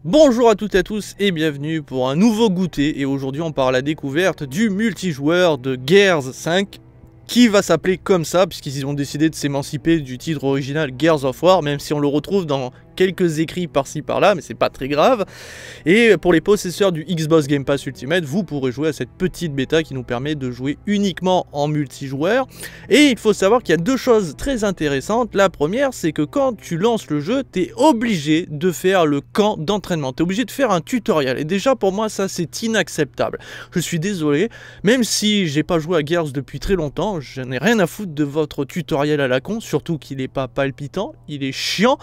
Bonjour à toutes et à tous et bienvenue pour un nouveau goûter, et aujourd'hui on part à la découverte du multijoueur de Gears 5 qui va s'appeler comme ça puisqu'ils ont décidé de s'émanciper du titre original Gears of War, même si on le retrouve dans quelques écrits par-ci par-là, mais c'est pas très grave. Et pour les possesseurs du Xbox Game Pass Ultimate, vous pourrez jouer à cette petite bêta qui nous permet de jouer uniquement en multijoueur. Et il faut savoir qu'il y a deux choses très intéressantes. La première, c'est que quand tu lances le jeu, tu es obligé de faire le camp d'entraînement. Tu es obligé de faire un tutoriel. Et déjà pour moi, ça c'est inacceptable. Je suis désolé, même si j'ai pas joué à Gears depuis très longtemps, je n'ai rien à foutre de votre tutoriel à la con, surtout qu'il n'est pas palpitant, il est chiant.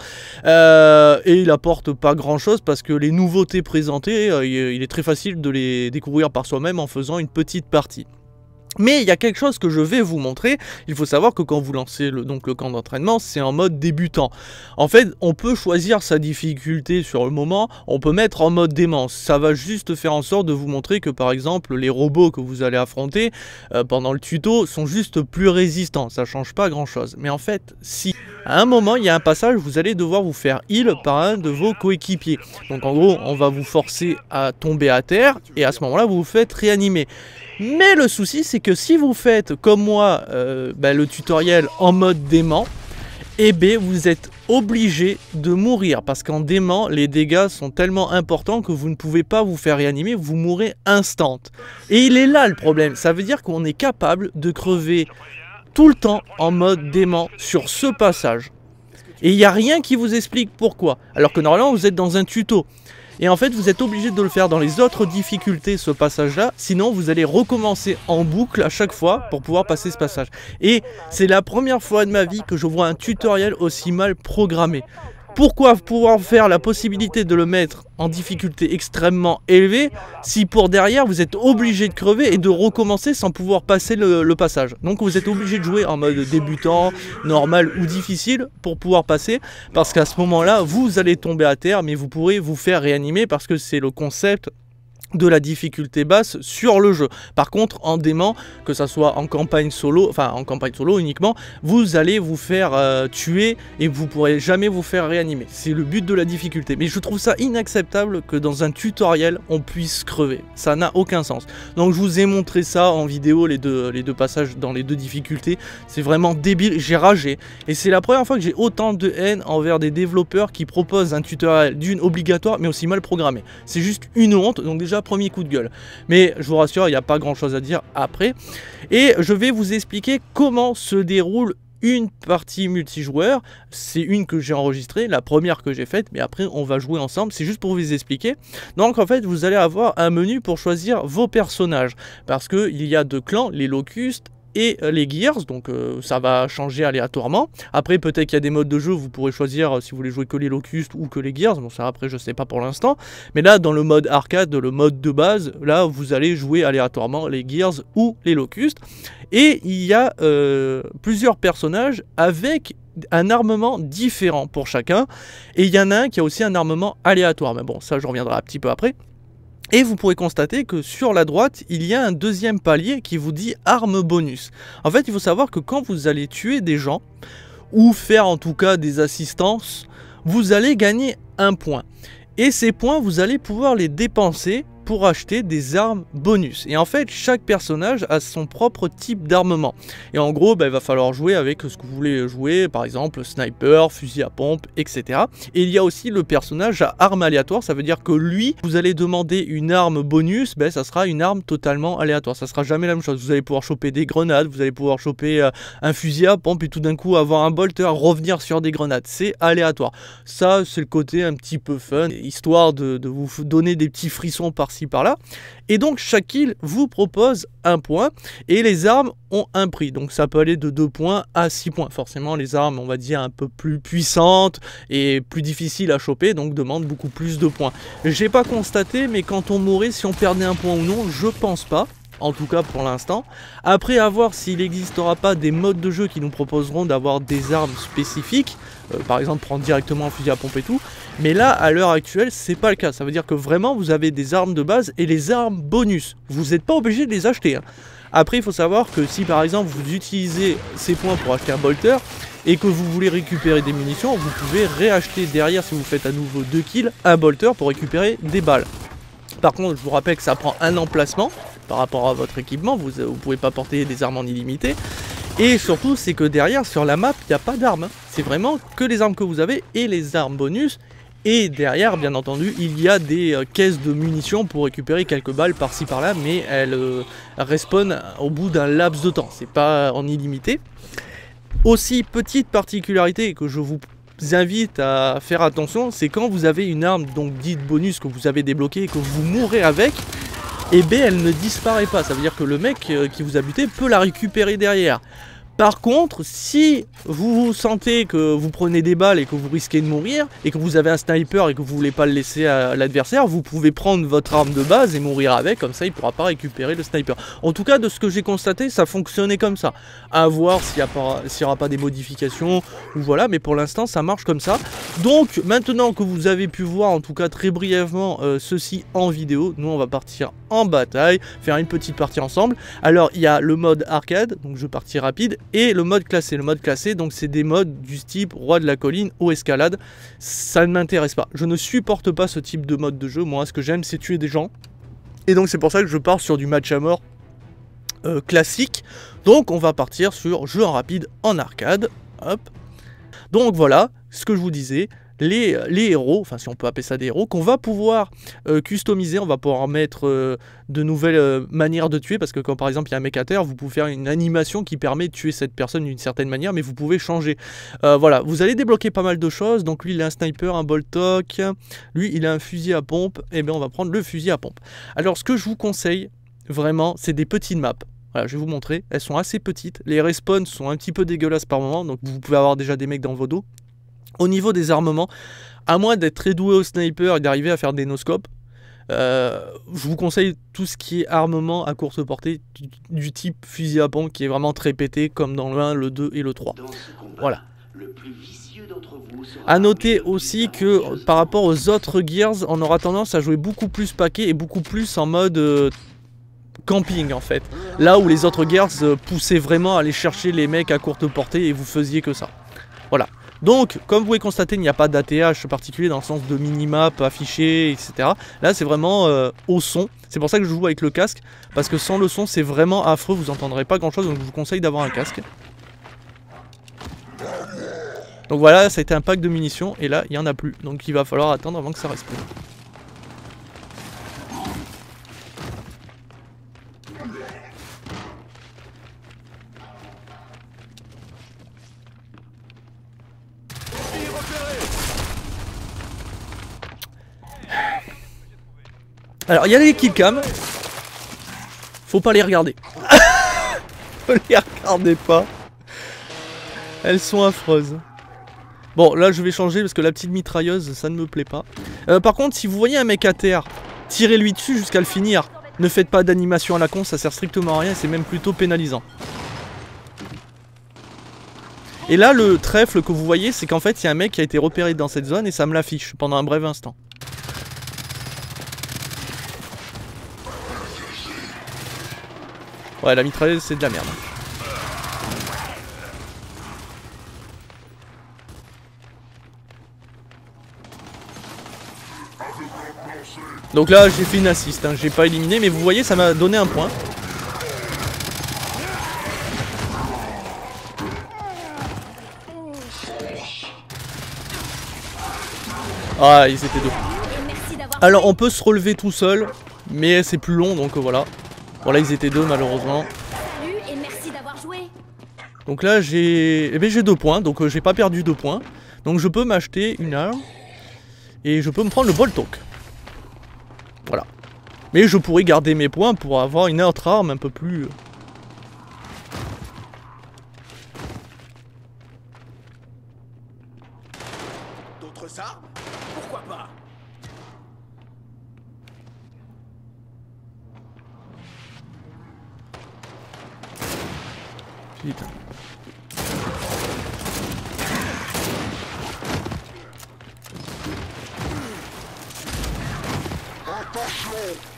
Et il apporte pas grand chose parce que les nouveautés présentées, il est très facile de les découvrir par soi-même en faisant une petite partie. Mais il y a quelque chose que je vais vous montrer. Il faut savoir que quand vous lancez le camp d'entraînement, c'est en mode débutant. En fait, on peut choisir sa difficulté sur le moment, on peut mettre en mode démence. Ça va juste faire en sorte de vous montrer que par exemple, les robots que vous allez affronter pendant le tuto sont juste plus résistants. Ça change pas grand chose. Mais en fait, si à un moment, il y a un passage, vous allez devoir vous faire heal par un de vos coéquipiers. Donc en gros, on va vous forcer à tomber à terre et à ce moment-là, vous vous faites réanimer. Mais le souci, c'est que si vous faites, comme moi, le tutoriel en mode dément, eh bien, vous êtes obligé de mourir. Parce qu'en dément, les dégâts sont tellement importants que vous ne pouvez pas vous faire réanimer, vous mourrez instant. Et il est là le problème. Ça veut dire qu'on est capable de crever tout le temps en mode dément sur ce passage. Et il n'y a rien qui vous explique pourquoi. Alors que normalement, vous êtes dans un tuto. Et en fait, vous êtes obligé de le faire dans les autres difficultés, ce passage-là. Sinon, vous allez recommencer en boucle à chaque fois pour pouvoir passer ce passage. Et c'est la première fois de ma vie que je vois un tutoriel aussi mal programmé. Pourquoi pouvoir faire la possibilité de le mettre en difficulté extrêmement élevée si pour derrière vous êtes obligé de crever et de recommencer sans pouvoir passer le passage. Donc vous êtes obligé de jouer en mode débutant, normal ou difficile pour pouvoir passer, parce qu'à ce moment-là vous allez tomber à terre, mais vous pourrez vous faire réanimer parce que c'est le concept de la difficulté basse sur le jeu. Par contre, en dément, que ça soit en campagne solo, enfin en campagne solo uniquement, vous allez vous faire tuer et vous pourrez jamais vous faire réanimer. C'est le but de la difficulté. Mais je trouve ça inacceptable que dans un tutoriel, on puisse crever. Ça n'a aucun sens. Donc je vous ai montré ça en vidéo, les deux passages dans les deux difficultés. C'est vraiment débile, j'ai ragé. Et c'est la première fois que j'ai autant de haine envers des développeurs qui proposent un tutoriel d'une obligatoire, mais aussi mal programmé. C'est juste une honte. Donc déjà, premier coup de gueule. Mais je vous rassure, il n'y a pas grand chose à dire après. Et je vais vous expliquer comment se déroule une partie multijoueur. C'est une que j'ai enregistrée, la première que j'ai faite, mais après on va jouer ensemble. C'est juste pour vous expliquer. Donc en fait, vous allez avoir un menu pour choisir vos personnages. Parce qu'il y a deux clans, les Locustes et les Gears, donc ça va changer aléatoirement. Après peut-être qu'il y a des modes de jeu, vous pourrez choisir si vous voulez jouer que les Locustes ou que les Gears, bon ça après je sais pas pour l'instant, mais là dans le mode arcade, le mode de base, là vous allez jouer aléatoirement les Gears ou les Locustes, et il y a plusieurs personnages avec un armement différent pour chacun, et il y en a un qui a aussi un armement aléatoire, mais bon ça je reviendrai un petit peu après. Et vous pourrez constater que sur la droite, il y a un deuxième palier qui vous dit arme bonus. En fait, il faut savoir que quand vous allez tuer des gens, ou faire en tout cas des assistances, vous allez gagner un point. Et ces points, vous allez pouvoir les dépenser pour acheter des armes bonus. Et en fait, chaque personnage a son propre type d'armement. Et en gros, il va falloir jouer avec ce que vous voulez jouer, par exemple sniper, fusil à pompe, etc. Et il y a aussi le personnage à arme aléatoire, ça veut dire que lui, vous allez demander une arme bonus, ça sera une arme totalement aléatoire. Ça sera jamais la même chose. Vous allez pouvoir choper des grenades, vous allez pouvoir choper un fusil à pompe et tout d'un coup avoir un bolter, revenir sur des grenades. C'est aléatoire. Ça, c'est le côté un petit peu fun, histoire de vous donner des petits frissons par-ci par-là. Et donc chaque kill vous propose un point et les armes ont un prix. Donc ça peut aller de 2 points à 6 points. Forcément les armes, on va dire un peu plus puissantes et plus difficiles à choper, donc demandent beaucoup plus de points. J'ai pas constaté, mais quand on mourait, si on perdait un point ou non, je pense pas. En tout cas pour l'instant. Après, à voir s'il n'existera pas des modes de jeu qui nous proposeront d'avoir des armes spécifiques, par exemple prendre directement un fusil à pompe et tout. Mais là, à l'heure actuelle, c'est pas le cas. Ça veut dire que vraiment, vous avez des armes de base et les armes bonus. Vous n'êtes pas obligé de les acheter, hein. Après, il faut savoir que si par exemple vous utilisez ces points pour acheter un bolter, et que vous voulez récupérer des munitions, vous pouvez réacheter derrière, si vous faites à nouveau 2 kills, un bolter pour récupérer des balles. Par contre, je vous rappelle que ça prend un emplacement par rapport à votre équipement, vous ne pouvez pas porter des armes en illimité. Et surtout, c'est que derrière, sur la map, il n'y a pas d'armes. C'est vraiment que les armes que vous avez et les armes bonus. Et derrière, bien entendu, il y a des caisses de munitions pour récupérer quelques balles par-ci par-là, mais elles respawnent au bout d'un laps de temps. C'est pas en illimité. Aussi, petite particularité que je vous invite à faire attention, c'est quand vous avez une arme donc dite bonus que vous avez débloquée et que vous mourrez avec, et bien elle ne disparaît pas. Ça veut dire que le mec qui vous a buté peut la récupérer derrière. Par contre, si vous sentez que vous prenez des balles et que vous risquez de mourir, et que vous avez un sniper et que vous voulez pas le laisser à l'adversaire, vous pouvez prendre votre arme de base et mourir avec, comme ça il pourra pas récupérer le sniper. En tout cas, de ce que j'ai constaté, ça fonctionnait comme ça. À voir s'il y aura pas des modifications, ou voilà, mais pour l'instant ça marche comme ça. Donc, maintenant que vous avez pu voir, en tout cas très brièvement, ceci en vidéo, nous on va partir en bataille, faire une petite partie ensemble. Alors, il y a le mode arcade, donc je partie rapide, et le mode classé. Le mode classé, donc c'est des modes du type roi de la colline ou escalade. Ça ne m'intéresse pas. Je ne supporte pas ce type de mode de jeu. Moi, ce que j'aime, c'est tuer des gens. Et donc, c'est pour ça que je pars sur du match à mort classique. Donc, on va partir sur jeu en rapide en arcade. Hop. Donc, voilà ce que je vous disais. Les héros, enfin si on peut appeler ça des héros, qu'on va pouvoir customiser, on va pouvoir mettre de nouvelles manières de tuer, parce que quand par exemple il y a un mec à terre, vous pouvez faire une animation qui permet de tuer cette personne d'une certaine manière, mais vous pouvez changer. Voilà, vous allez débloquer pas mal de choses, donc lui il a un sniper, un Boltok, lui il a un fusil à pompe, et bien on va prendre le fusil à pompe. Alors ce que je vous conseille, vraiment, c'est des petites maps. Voilà, je vais vous montrer, elles sont assez petites, les respawns sont un petit peu dégueulasses par moment, donc vous pouvez avoir déjà des mecs dans vos dos. Au niveau des armements, à moins d'être très doué au sniper et d'arriver à faire des no-scopes, je vous conseille tout ce qui est armement à courte portée du type fusil à pompe qui est vraiment très pété comme dans le 1, le 2 et le 3. Voilà. A noter aussi que par rapport aux autres Gears, on aura tendance à jouer beaucoup plus paquet et beaucoup plus en mode camping en fait. Là où les autres Gears poussaient vraiment à aller chercher les mecs à courte portée et vous faisiez que ça. Voilà. Donc, comme vous pouvez constater, il n'y a pas d'ATH particulier dans le sens de minimap affiché, etc. Là, c'est vraiment au son. C'est pour ça que je joue avec le casque, parce que sans le son, c'est vraiment affreux, vous n'entendrez pas grand-chose, donc je vous conseille d'avoir un casque. Donc voilà, ça a été un pack de munitions, et là, il n'y en a plus. Donc il va falloir attendre avant que ça respawn. Alors il y a les killcams, faut pas les regarder. Ne les regardez pas. Elles sont affreuses. Bon là je vais changer parce que la petite mitrailleuse ça ne me plaît pas. Par contre si vous voyez un mec à terre, tirez-lui dessus jusqu'à le finir. Ne faites pas d'animation à la con, ça sert strictement à rien, c'est même plutôt pénalisant. Et là le trèfle que vous voyez c'est qu'en fait il y a un mec qui a été repéré dans cette zone et ça me l'affiche pendant un bref instant. Ouais, la mitrailleuse, c'est de la merde. Donc là, j'ai fait une assist, hein. J'ai pas éliminé, mais vous voyez, ça m'a donné un point. Ah, ils étaient deux. Alors, on peut se relever tout seul, mais c'est plus long, donc voilà. Bon là ils étaient deux malheureusement. Salut et merci d'avoir joué. Donc là j'ai 2 points, donc j'ai pas perdu 2 points. Donc je peux m'acheter une arme. Et je peux me prendre le Boltok. Voilà. Mais je pourrais garder mes points pour avoir une autre arme un peu plus... D'autres armes? Pourquoi pas? Putain. Attention!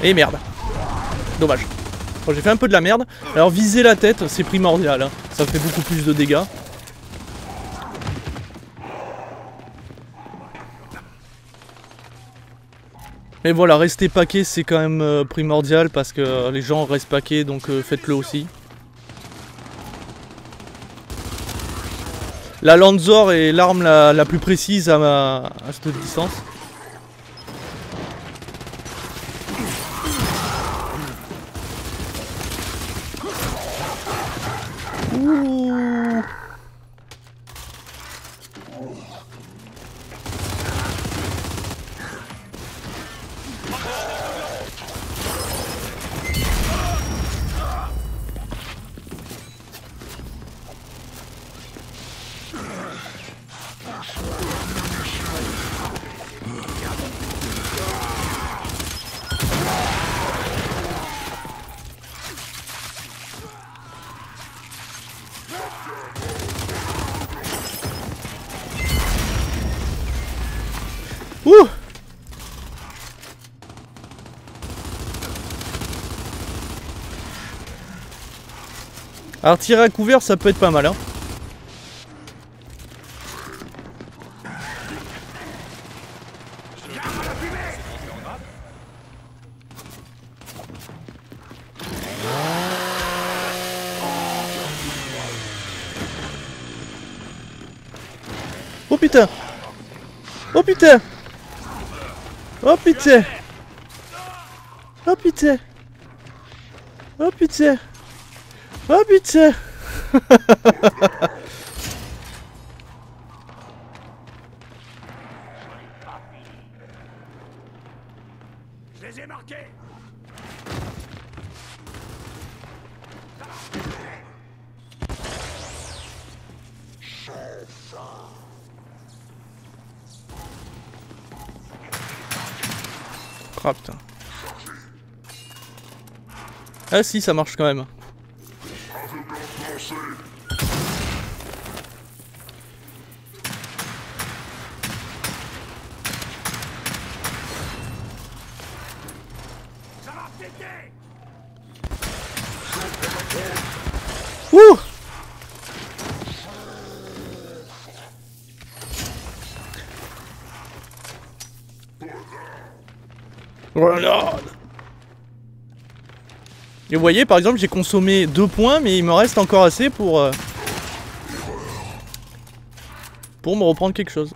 Et merde. Dommage. Bon, j'ai fait un peu de la merde. Alors viser la tête, c'est primordial. Hein. Ça fait beaucoup plus de dégâts. Mais voilà, rester paquet, c'est quand même primordial parce que les gens restent paquets, donc faites-le aussi. La Lanzor est l'arme la plus précise à cette distance. Ouh. Ouh. Alors tirer à couvert, ça peut être pas mal hein. Oh putain. Oh putain. Oh putain. Oh putain. Oh putain. Oh putain. Je les ai marqués. Ah putain. Ah si, ça marche quand même. Ouh. Grenade. Et vous voyez, par exemple, j'ai consommé 2 points, mais il me reste encore assez pour me reprendre quelque chose.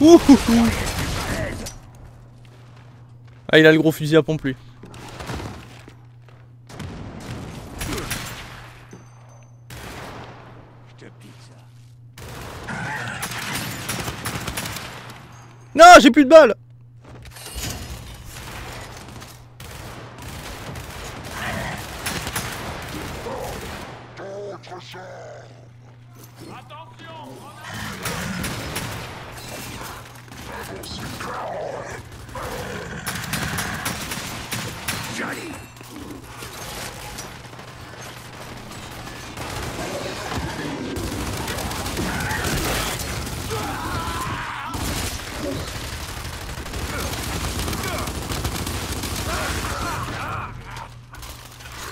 Ouhouhou. Ah, il a le gros fusil à pompe lui. Non, j'ai plus de balles.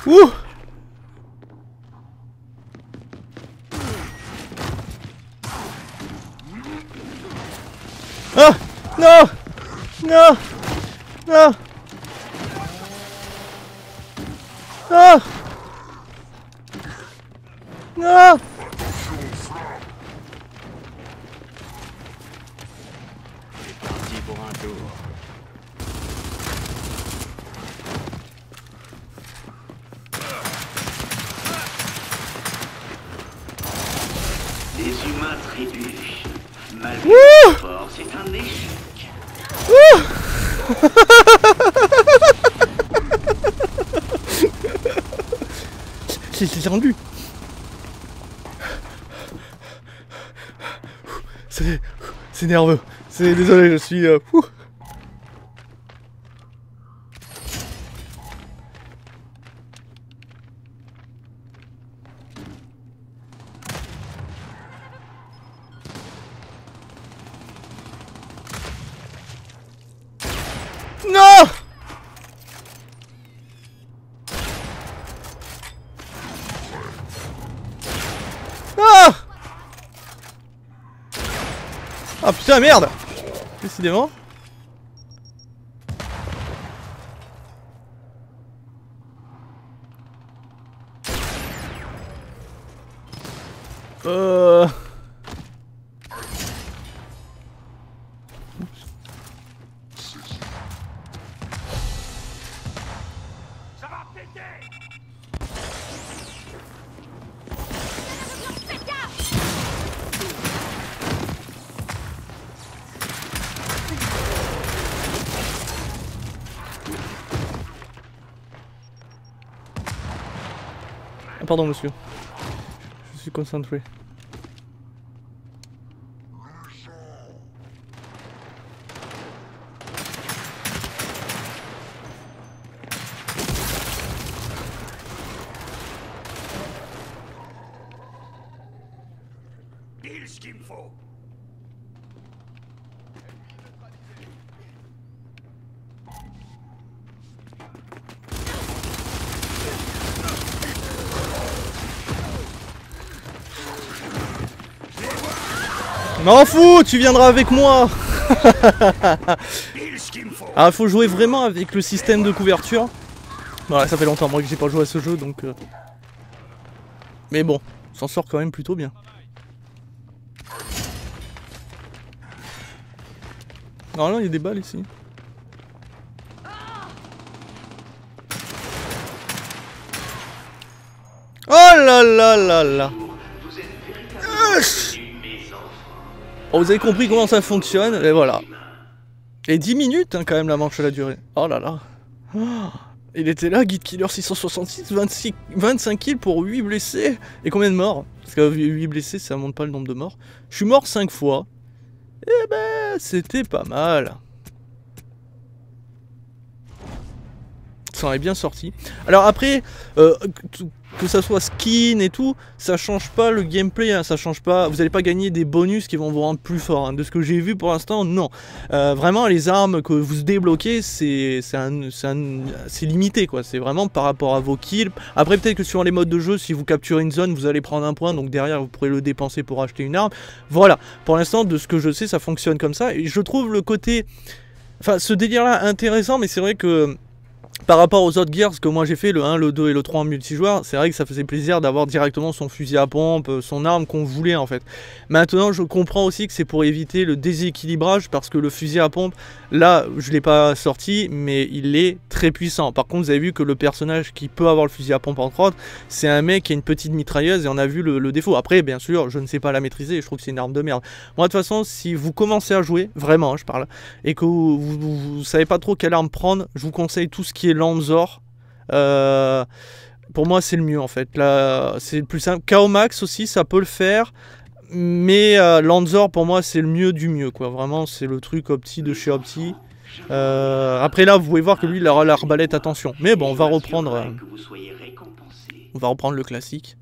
Ouh. Ah. Non. Non. Non. Ah. Non. Parti pour un tour. Les humains trébuchent. Malgré Ouh. leur force, c'est un échec. Ouh. c'est tendu. C'est nerveux. C'est désolé, je suis... Non! Ah! Ah putain, merde! Décidément. Ça va péter. Ah, pardon, monsieur. Je suis concentré. Pile ce qu'il me faut. M'en fous, tu viendras avec moi. Pile ce qu'il me faut. Ah, faut jouer vraiment avec le système de couverture. Voilà, ça fait longtemps moi que j'ai pas joué à ce jeu, donc... Mais bon, on s'en sort quand même plutôt bien. Alors là, il y a des balles ici. Oh là là là là. Oh, vous avez compris comment ça fonctionne, et voilà. Et 10 minutes hein, quand même la manche à la durée. Oh là là. Oh, il était là, Guide Killer 666, 25 kills pour 8 blessés. Et combien de morts? Parce que 8 blessés, ça monte pas le nombre de morts. Je suis mort 5 fois. Eh ben, c'était pas mal. Ça en est bien sorti. Alors après, que ça soit skin et tout, ça change pas le gameplay, hein, ça change pas. Vous allez pas gagner des bonus qui vont vous rendre plus fort. Hein. De ce que j'ai vu pour l'instant, non. Vraiment, les armes que vous débloquez, c'est limité, quoi. C'est vraiment par rapport à vos kills. Après, peut-être que sur les modes de jeu, si vous capturez une zone, vous allez prendre un point, donc derrière, vous pourrez le dépenser pour acheter une arme. Voilà. Pour l'instant, de ce que je sais, ça fonctionne comme ça. Et je trouve le côté... Enfin, ce délire-là intéressant, mais c'est vrai que... Par rapport aux autres Gears que moi j'ai fait, le 1, le 2 et le 3 en multijoueur, c'est vrai que ça faisait plaisir d'avoir directement son fusil à pompe, son arme qu'on voulait en fait. Maintenant je comprends aussi que c'est pour éviter le déséquilibrage parce que le fusil à pompe, là je l'ai pas sorti mais il est très puissant. Par contre vous avez vu que le personnage qui peut avoir le fusil à pompe entre autres, c'est un mec qui a une petite mitrailleuse et on a vu le défaut. Après bien sûr je ne sais pas la maîtriser et je trouve que c'est une arme de merde. Moi de toute façon si vous commencez à jouer, vraiment je parle, et que vous savez pas trop quelle arme prendre, je vous conseille tout ce qui est Lanzor. Pour moi c'est le mieux en fait, là c'est le plus simple. KO Max aussi ça peut le faire, mais Lanzor pour moi c'est le mieux du mieux quoi, vraiment c'est le truc Opti de chez Opti. Après là vous pouvez voir que lui il aura l'arbalète, attention, mais bon on va reprendre le classique.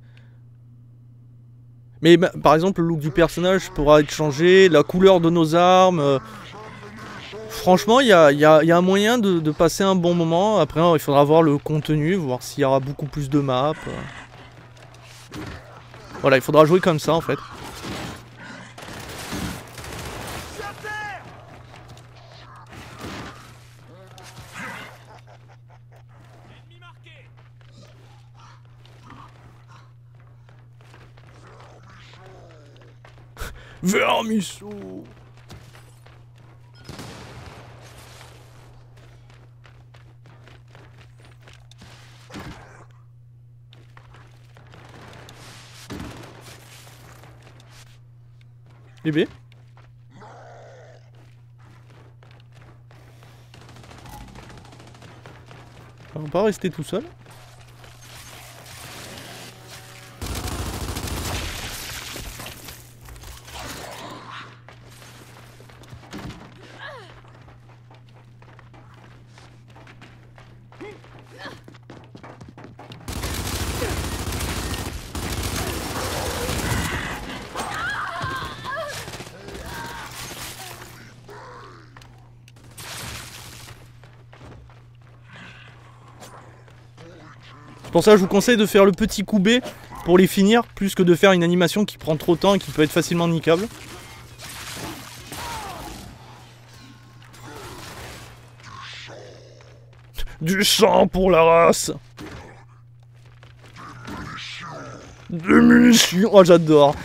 Mais par exemple le look du personnage pourra être changé, la couleur de nos armes. Franchement, il y a un moyen de passer un bon moment. Après, il faudra voir le contenu, voir s'il y aura beaucoup plus de maps. Voilà, il faudra jouer comme ça en fait. Vermisseau. Bébé. On va pas rester tout seul. Pour ça, je vous conseille de faire le petit coup B pour les finir, plus que de faire une animation qui prend trop de temps et qui peut être facilement niquable. Du sang pour la race. Des munitions. Oh, j'adore.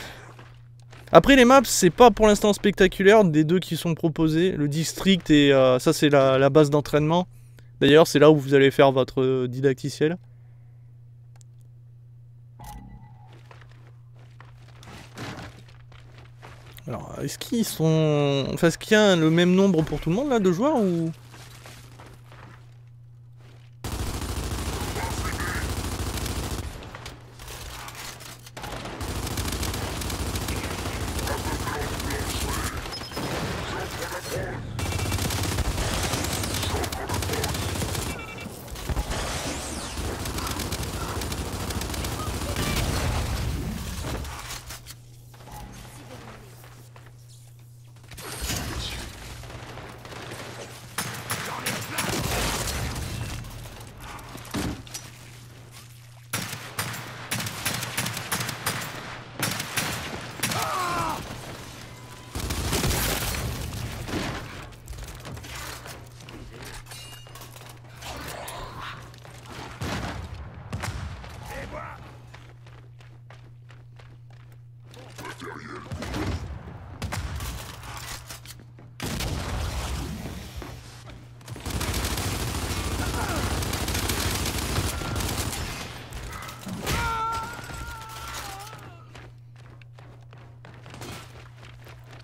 Après, les maps, c'est pas pour l'instant spectaculaire des deux qui sont proposés. Le district et ça, c'est la base d'entraînement. D'ailleurs, c'est là où vous allez faire votre didacticiel. Alors, est-ce qu'ils sont... Enfin, est-ce qu'il y a le même nombre pour tout le monde, là, de joueurs, ou...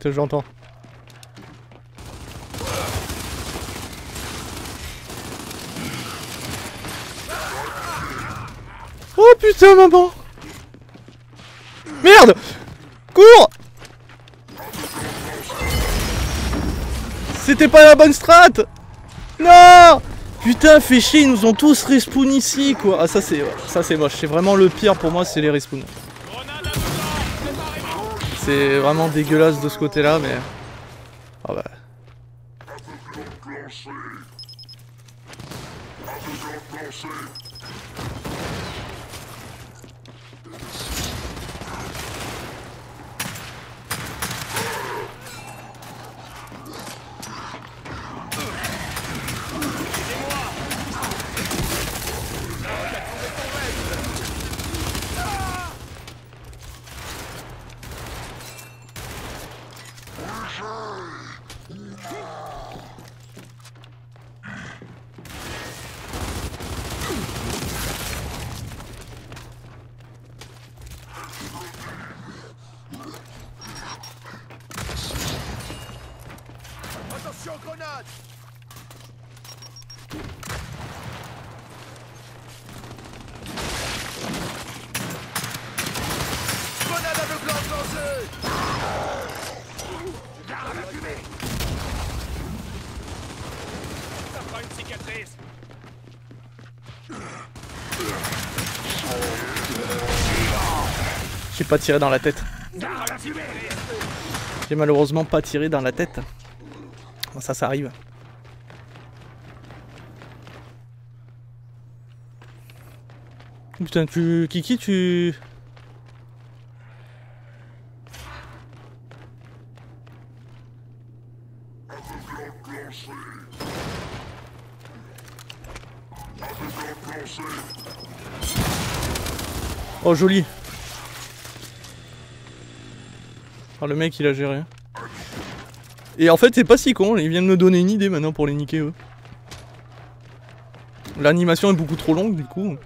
J'entends. Oh putain, maman! Merde! Cours! C'était pas la bonne strat! Non! Putain, fait chier, ils nous ont tous respawn ici, quoi. Ah, ça c'est moche. C'est vraiment le pire pour moi, c'est les respawns. C'est vraiment dégueulasse de ce côté-là, mais... Ah bah... Attention, grenade! Grenade aveuglante lancée! Garde la fumée! Ça fera une cicatrice! J'ai pas tiré dans la tête. Garde la fumée! J'ai malheureusement pas tiré dans la tête. Bon, ça arrive. Putain, Kiki, tu... Oh, joli. Oh, le mec, il a géré. Et en fait, c'est pas si con, il vient de me donner une idée maintenant pour les niquer, eux. L'animation est beaucoup trop longue, du coup.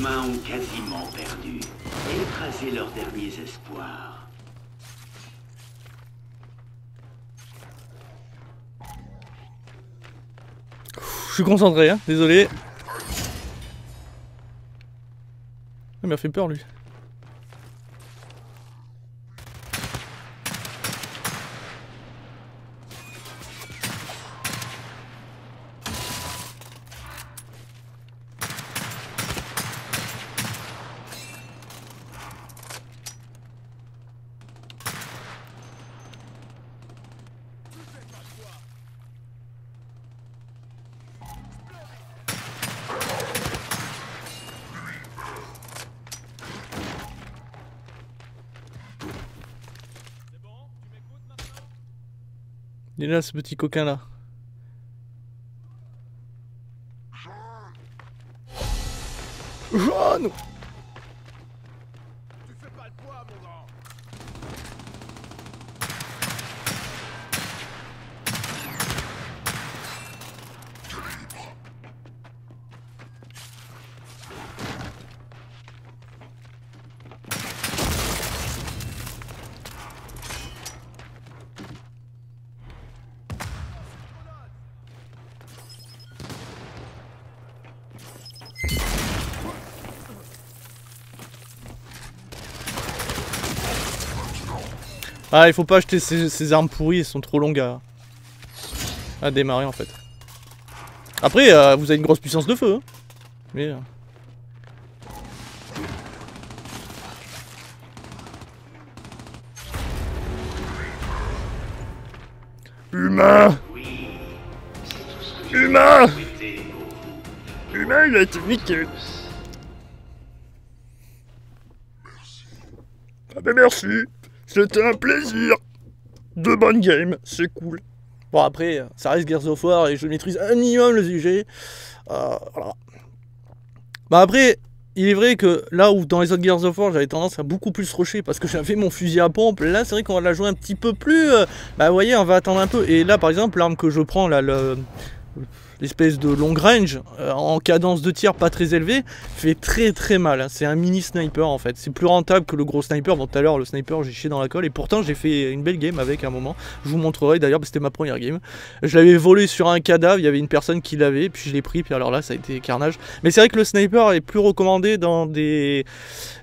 humains ont quasiment perdu et écrasé leurs derniers espoirs. Je suis concentré, hein, désolé. Il m'a fait peur lui. Il est là ce petit coquin là. Jaune. Tu fais pas le poids, mon grand. Ah, il faut pas acheter ces armes pourries, elles sont trop longues à démarrer en fait. Après, vous avez une grosse puissance de feu, hein. Mais... Humain! Humain! Humain, il a été niqué! Ah ben merci! C'était un plaisir! De bonnes games, c'est cool. Bon après, ça reste Gears of War et je maîtrise un minimum le sujet. Voilà. Bah après, il est vrai que là où dans les autres Gears of War j'avais tendance à beaucoup plus rusher parce que j'avais mon fusil à pompe, là c'est vrai qu'on va la jouer un petit peu plus... bah vous voyez, on va attendre un peu. Et là par exemple, l'arme que je prends, là, l'espèce de long range, en cadence de tir pas très élevée, fait très mal, hein. C'est un mini sniper en fait, c'est plus rentable que le gros sniper. Bon, tout à l'heure le sniper j'ai chié dans la colle et pourtant j'ai fait une belle game avec un moment, je vous montrerai d'ailleurs, c'était ma première game. Je l'avais volé sur un cadavre, il y avait une personne qui l'avait, puis je l'ai pris, puis alors là ça a été carnage. Mais c'est vrai que le sniper est plus recommandé dans des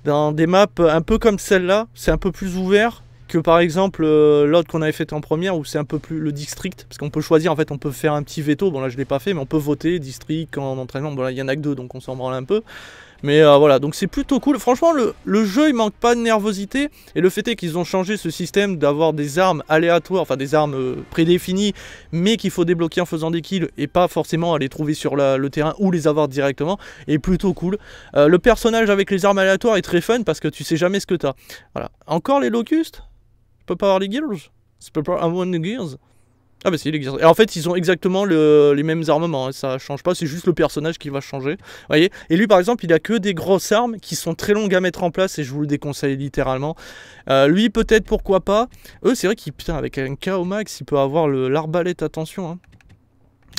maps un peu comme celle-là, c'est un peu plus ouvert que par exemple l'autre qu'on avait fait en première où c'est un peu plus le district, parce qu'on peut choisir en fait, on peut faire un petit veto, bon là je l'ai pas fait mais on peut voter district en entraînement, bon là il y en a que deux donc on s'en branle un peu, mais voilà, donc c'est plutôt cool. Franchement le jeu il manque pas de nervosité et le fait est qu'ils ont changé ce système d'avoir des armes aléatoires, enfin des armes prédéfinies mais qu'il faut débloquer en faisant des kills et pas forcément aller trouver sur le terrain ou les avoir directement, est plutôt cool. Le personnage avec les armes aléatoires est très fun parce que tu sais jamais ce que t'as. Voilà, encore les locustes. Je peux pas avoir les Gears? Je peux pas avoir les Gears? Ah bah si, les Gears. Et en fait, ils ont exactement les mêmes armements, hein. Ça change pas, c'est juste le personnage qui va changer. Vous voyez? Et lui, par exemple, il a que des grosses armes qui sont très longues à mettre en place et je vous le déconseille littéralement. Lui, peut-être, pourquoi pas. Eux, c'est vrai qu'il, putain, avec un KO max, il peut avoir l'arbalète, attention, hein.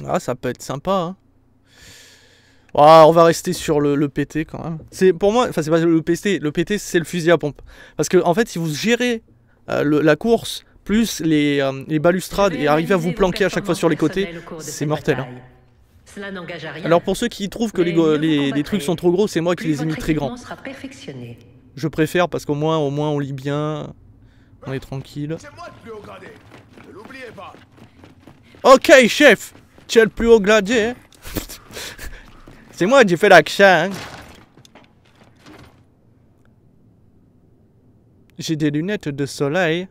Ah, ça peut être sympa, hein. Oh, on va rester sur le PT quand même. C'est pour moi, enfin, c'est pas le PT c'est le fusil à pompe. Parce que, en fait, si vous gérez la course, plus les balustrades et arriver à vous planquer à chaque fois sur les côtés, c'est mortel. Hein. Cela n'engage à rien. Alors pour ceux qui trouvent que les trucs sont trop gros, c'est moi qui les ai mis très grands. Je préfère parce qu'au moins on lit bien, on est tranquille. C'est moi le plus haut gradé. Ne l'oubliez pas. Ok chef, tu es le plus haut gradé. C'est moi qui ai fait l'action. Hein. J'ai des lunettes de soleil.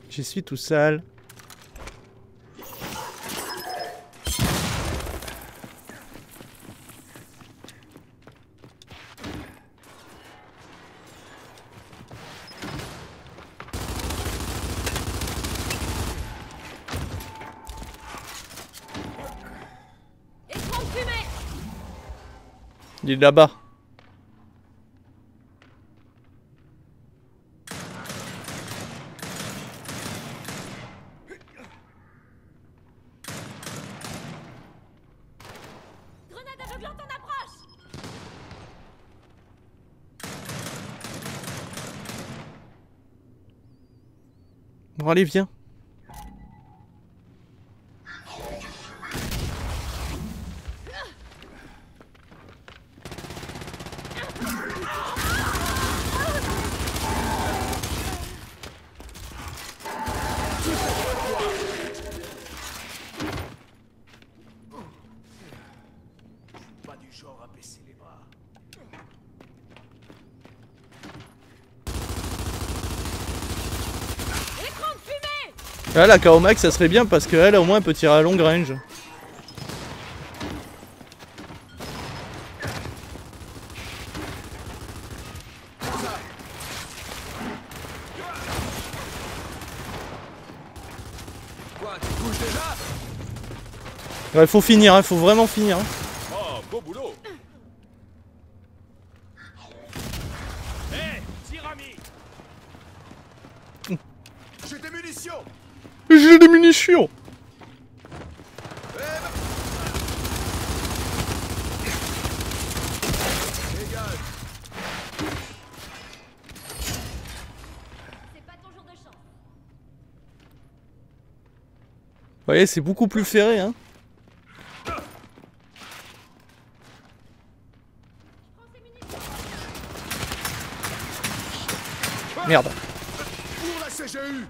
Je suis tout seul. Écran de fumée. Il est là-bas. Grenade aveuglante en approche. Bon, allez, viens. Pas du genre à baisser les bras. Écran de fumée! Là, la KO Max, ça serait bien parce qu'elle, au moins, elle peut tirer à long range. Quoi, tu bouges déjà? Ouais, faut finir, hein, faut vraiment finir. Hein. Oh, beau boulot. Hé, tire ami. J'ai des munitions. J'ai des munitions. Dégage. C'est pas ton jour de chance. Vous voyez, c'est beaucoup plus ferré, hein. Merde. Pour la CGU.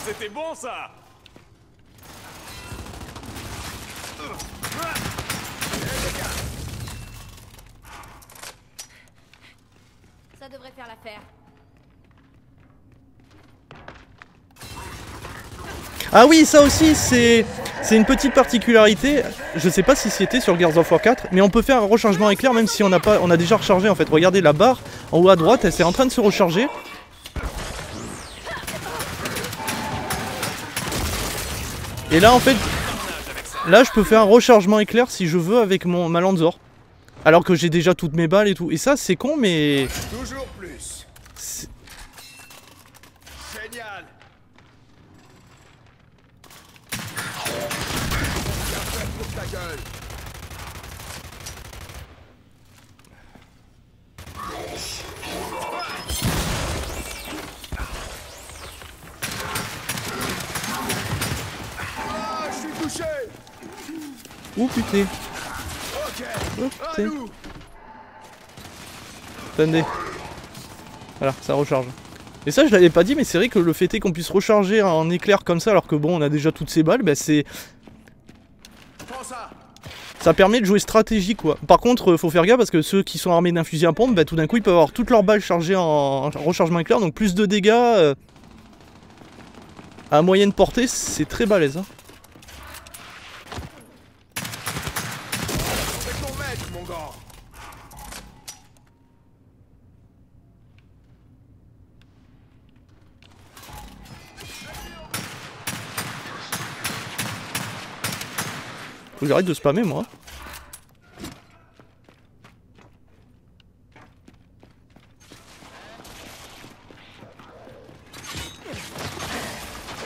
C'était bon ça. Ça devrait faire l'affaire. Ah oui, ça aussi, c'est une petite particularité. Je sais pas si c'était sur Gears of War 4, mais on peut faire un rechargement éclair même si on a déjà rechargé en fait. Regardez la barre en haut à droite, elle est en train de se recharger. Et là en fait, là je peux faire un rechargement éclair si je veux avec ma Lanzor. Alors que j'ai déjà toutes mes balles et tout. Et ça c'est con mais... Toujours plus. Génial. Pour ta gueule. Ah, je suis touché. Ouh putain. Ok. Oh, À putain. nous. Attendez. Voilà, ça recharge. Et ça je l'avais pas dit mais c'est vrai que le fait est qu'on puisse recharger en éclair comme ça alors que bon on a déjà toutes ces balles, bah c'est... Prends ça. Ça permet de jouer stratégique quoi. Par contre faut faire gaffe parce que ceux qui sont armés d'un fusil à pompe, bah, tout d'un coup ils peuvent avoir toutes leurs balles chargées en rechargement éclair, donc plus de dégâts à moyenne portée, c'est très balèze. Hein. C'est ton maître, mon gars. Faut que j'arrête de spammer moi.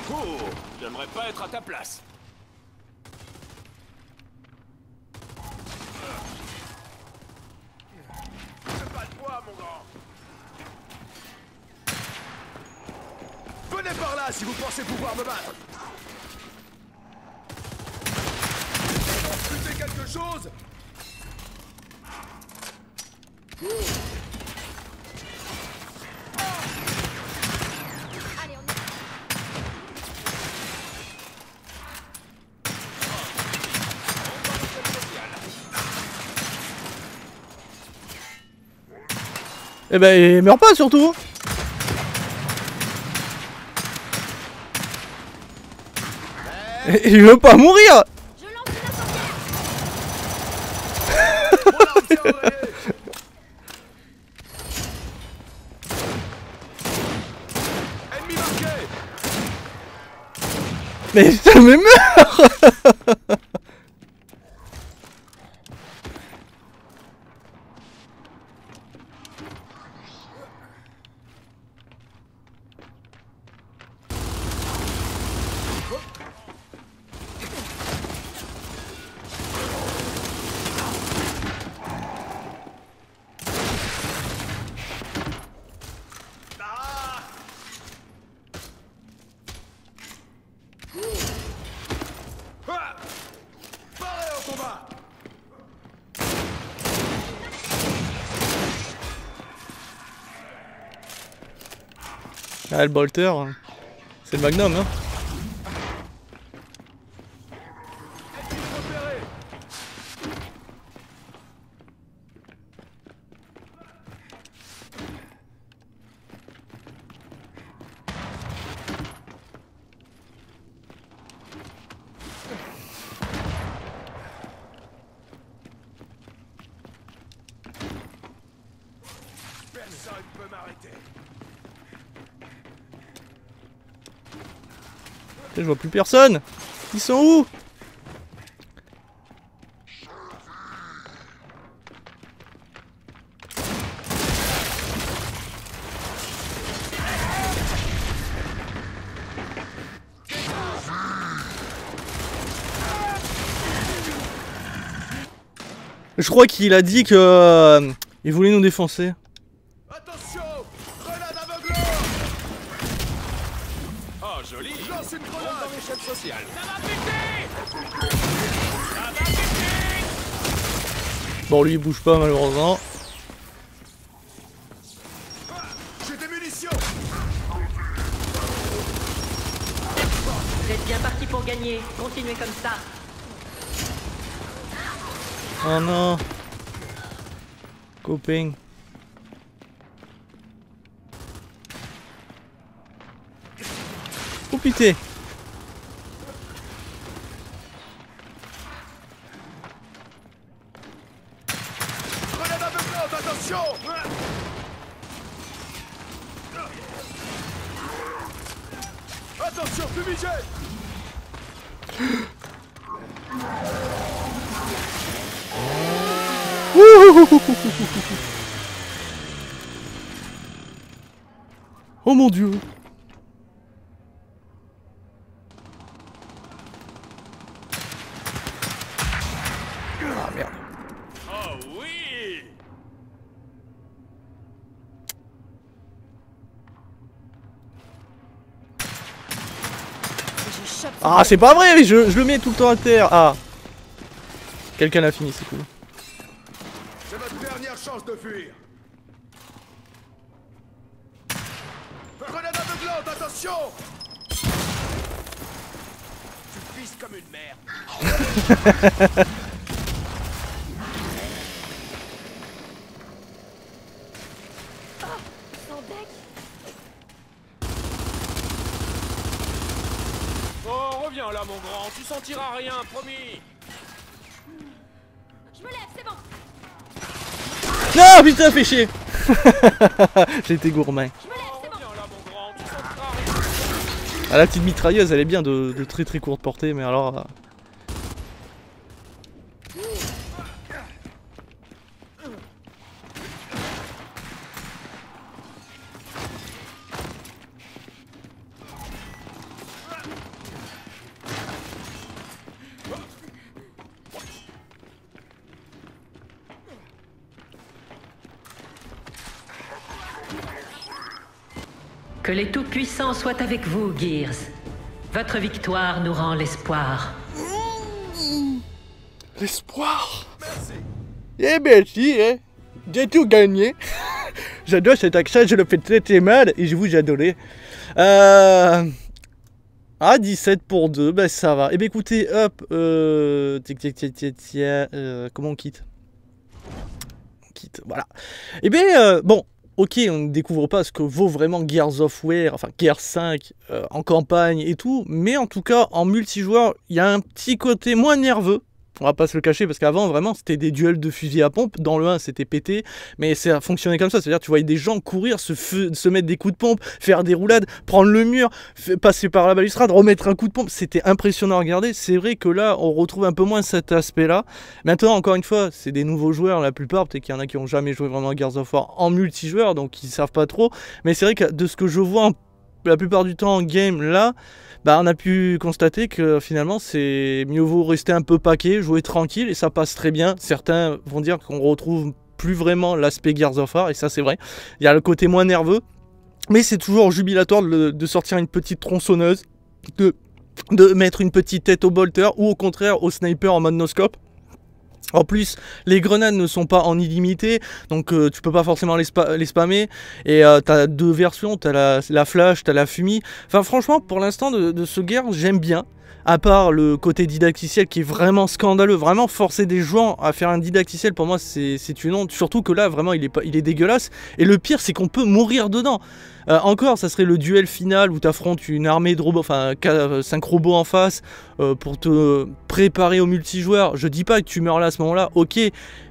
Cours. J'aimerais pas être à ta place. C'est pas de poids, mon grand. Venez par là si vous pensez pouvoir me battre. Vous quelque chose. Allez, on y va. Eh ben meurs pas surtout. Il veut pas mourir. Je lance une incendiaire. Ennemi marqué. Mais ça me meurt. Ah, le bolter, c'est le magnum, hein. Repéré. Personne peut m'arrêter. Je vois plus personne. Ils sont où? Je crois qu'il a dit que il voulait nous défoncer. Attention! Grenade aveuglante! Oh, joli. Lance une grenade dans l'échelle sociale. Bon, lui il bouge pas malheureusement. J'ai des munitions! Vous êtes bien parti pour gagner. Continuez comme ça. Oh non. Copain. Oh putain. Grenade aveuglante, attention! Attention, fumigène! Oh mon dieu. Ah merde. Oh oui. Je chope. Ah c'est pas vrai, je le mets tout le temps à terre. Ah. Quelqu'un l'a fini, c'est cool. C'est votre dernière chance de fuir! Grenade aveuglante, attention! Tu pisses comme une merde! Sans bec. Oh, reviens là, mon grand. Tu sentiras rien, promis. Je me lève, c'est bon. Non putain, fais chier. J'ai été gourmand. Je me lève, c'est bon. Reviens là, mon grand. Tu sentiras rien. Ah, la petite mitrailleuse, elle est bien de très très courte portée, mais alors... Que les Tout-Puissants soient avec vous, Gears. Votre victoire nous rend l'espoir. L'espoir. Eh ben si, hein. J'ai tout gagné. J'adore cet accent, je le fais très très mal et je vous adoré. Ah, 17 pour 2, ben ça va. Eh ben écoutez, hop, comment on quitte? On quitte, voilà. Eh ben, bon, ok, on ne découvre pas ce que vaut vraiment Gears of War, enfin Gears 5 en campagne et tout, mais en tout cas, en multijoueur, il y a un petit côté moins nerveux. On va pas se le cacher parce qu'avant vraiment c'était des duels de fusil à pompe. Dans le 1 c'était pété, mais ça fonctionnait comme ça. C'est-à-dire tu voyais des gens courir, se mettre des coups de pompe, faire des roulades, prendre le mur, passer par la balustrade, remettre un coup de pompe. C'était impressionnant à regarder. C'est vrai que là on retrouve un peu moins cet aspect-là. Maintenant encore une fois c'est des nouveaux joueurs la plupart. Peut-être qu'il y en a qui ont jamais joué vraiment à Gears of War en multijoueur donc ils savent pas trop. Mais c'est vrai que de ce que je vois la plupart du temps en game là, bah on a pu constater que finalement c'est mieux vaut rester un peu paquet, jouer tranquille et ça passe très bien. Certains vont dire qu'on retrouve plus vraiment l'aspect Gears of War et ça c'est vrai. Il y a le côté moins nerveux, mais c'est toujours jubilatoire de sortir une petite tronçonneuse, de mettre une petite tête au bolter ou au contraire au sniper en mode no-scope. En plus, les grenades ne sont pas en illimité, donc tu peux pas forcément les spammer. Et t'as 2 versions, t'as la flash, t'as la fumée. Enfin franchement, pour l'instant de ce Gears, j'aime bien. À part le côté didacticiel qui est vraiment scandaleux, vraiment forcer des joueurs à faire un didacticiel, pour moi c'est une honte. Surtout que là, vraiment, il est dégueulasse. Et le pire, c'est qu'on peut mourir dedans. Encore, ça serait le duel final où tu affrontes une armée de robots, enfin 5 robots en face pour te préparer au multijoueur. Je dis pas que tu meurs là à ce moment-là, ok,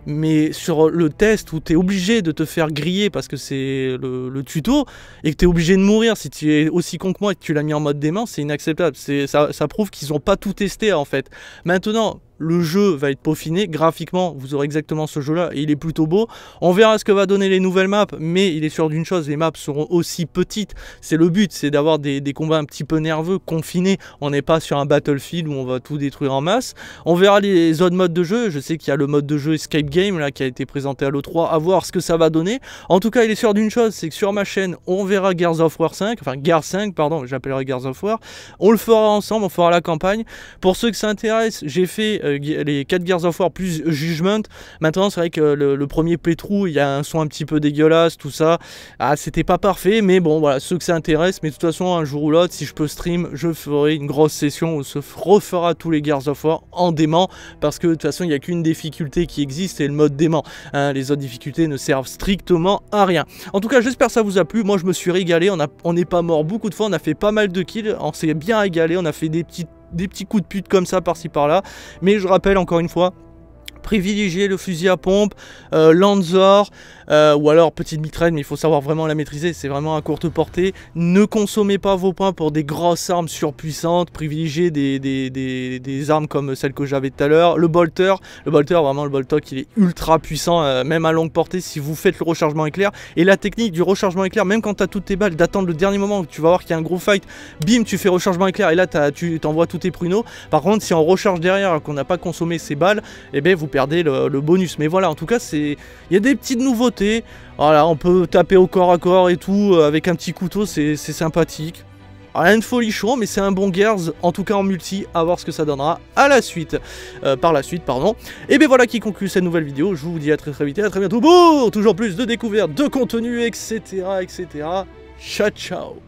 mais sur le test où tu es obligé de te faire griller parce que c'est le tuto et que tu es obligé de mourir si tu es aussi con que moi et que tu l'as mis en mode dément, c'est inacceptable. Ça prouve qu'ils n'ont pas tout testé en fait. Maintenant, le jeu va être peaufiné, graphiquement vous aurez exactement ce jeu là et il est plutôt beau. On verra ce que va donner les nouvelles maps, mais il est sûr d'une chose, les maps seront aussi petites. C'est le but, c'est d'avoir des combats un petit peu nerveux, confinés. On n'est pas sur un Battlefield où on va tout détruire en masse. On verra les autres modes de jeu, je sais qu'il y a le mode de jeu Escape Game là qui a été présenté à l'E3, à voir ce que ça va donner. En tout cas il est sûr d'une chose, c'est que sur ma chaîne on verra Gears of War 5, enfin Gears 5 pardon, j'appellerai Gears of War. On le fera ensemble, on fera la campagne. Pour ceux qui s'intéressent, j'ai fait les 4 Gears of War plus Judgment. Maintenant c'est vrai que le premier playthrough, il y a un son un petit peu dégueulasse, tout ça. Ah, c'était pas parfait, mais bon voilà, ceux que ça intéresse. Mais de toute façon, un jour ou l'autre, si je peux stream, je ferai une grosse session où se refera tous les Gears of War en dément. Parce que de toute façon, il n'y a qu'une difficulté qui existe, c'est le mode dément. Hein, les autres difficultés ne servent strictement à rien. En tout cas, j'espère que ça vous a plu. Moi, je me suis régalé. On n'est pas mort beaucoup de fois. On a fait pas mal de kills. On s'est bien régalé. On a fait des petits coups de pute comme ça par-ci par-là. Mais je rappelle encore une fois, privilégier le fusil à pompe, Lanzor, ou alors petite mitraille, mais il faut savoir vraiment la maîtriser, c'est vraiment à courte portée. Ne consommez pas vos points pour des grosses armes surpuissantes, privilégiez des armes comme celle que j'avais tout à l'heure. Le bolter, vraiment le boltoc, il est ultra puissant, même à longue portée si vous faites le rechargement éclair. Et la technique du rechargement éclair, même quand tu as toutes tes balles, d'attendre le dernier moment où tu vas voir qu'il y a un gros fight, bim, tu fais rechargement éclair et là tu t'envoies tous tes pruneaux. Par contre, si on recharge derrière, qu'on n'a pas consommé ses balles, et bien vous perdez le bonus. Mais voilà, en tout cas, il y a des petites nouveautés. Voilà, on peut taper au corps à corps et tout avec un petit couteau, c'est sympathique. Rien de folichon, mais c'est un bon Gears, en tout cas en multi, à voir ce que ça donnera par la suite, pardon. Et bien voilà qui conclut cette nouvelle vidéo. Je vous dis à très vite et à très bientôt pour toujours plus de découvertes, de contenu, etc. Ciao ciao.